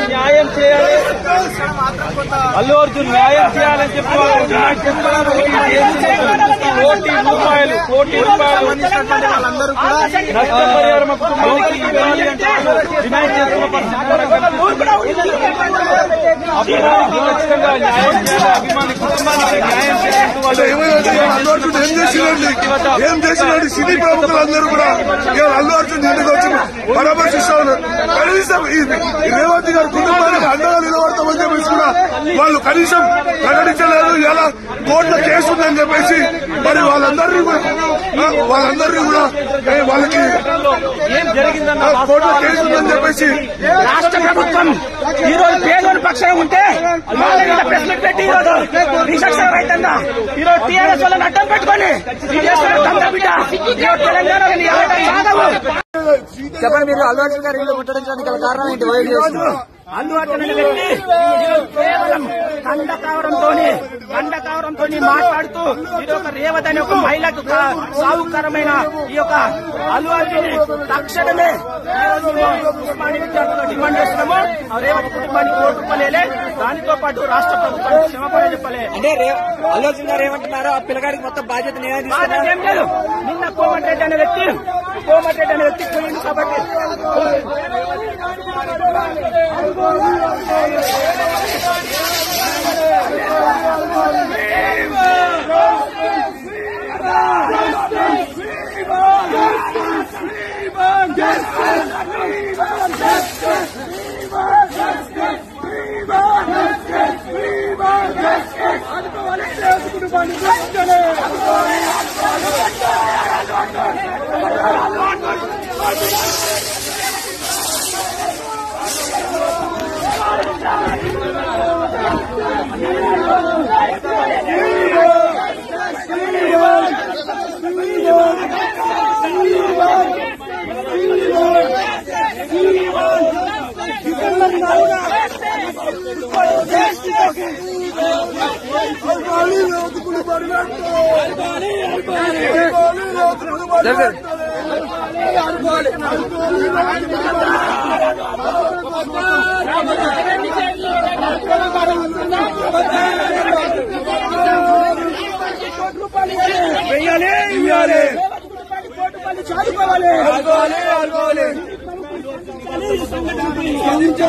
న్యాయం చేయాలి, అల్లు అర్జున్ న్యాయం చేయాలని చెప్పి కోటి రూపాయలు నష్టపరిహారం కుటుంబానికి ఇవ్వాలి అంటే డిమాండ్ చేస్తున్న ఖచ్చితంగా న్యాయం చేయాలి. అభిమాని కుటుంబానికి న్యాయం ఏం చేసినట్టు సిటీ ప్రముఖులందరూ కూడా అల్లు అర్జున్ ఇంటికి వచ్చి పరామర్శిస్తా ఉన్నారు. కనీసం రేవంత్ గారి కుటుంబానికి అండగా నిలబడతామని చెప్పేసి కూడా వాళ్ళు కనీసం ప్రకటించలేదు. ఇలా కోర్టులో కేసు ఉందని చెప్పేసి మరి వాళ్ళందరినీ కూడా వాళ్ళకి కోర్టులో కేసు ఉందని చెప్పేసి రాష్ట్ర ప్రభుత్వం ఈ రోజు పేదోడి పక్షాన ఉంటే ప్రెస్ మీట్ పెట్టి ఈరోజు నిశక్షర రైతంగా ఈరోజు టీఆర్ఎస్ వాళ్ళని అడ్డం పెట్టుకొని చెప్పండి, మీరు అల్లు అర్జున్ గారు ఇల్లు ముట్టడించడానికి గల కారణం ఏంటి? అల్లు అర్జున్ అనే వ్యక్తి కేవలం కండకావరంతో మాట్లాడుతూ ఇది ఒక రేవతి అనే ఒక మహిళకు సాగుకరమైన ఈ యొక్క అల్లు అర్జున్ తక్షణమే విద్యార్థులు డిమాండ్ చేస్తున్నాము. రేవతి కుటుంబానికి ₹1 దానితో పాటు రాష్ట్ర ప్రభుత్వానికి క్షమాపణ చెప్పలే. అంటే అల్లు అర్జున్ గారు ఏమంటున్నారు? ఆ పిల్లగాడికి మొత్తం బాధ్యత ఏం లేదు. నిన్న కోమటిరెడ్డి అనే వ్యక్తి పోయింది కాబట్టి చదువుకోవాలి.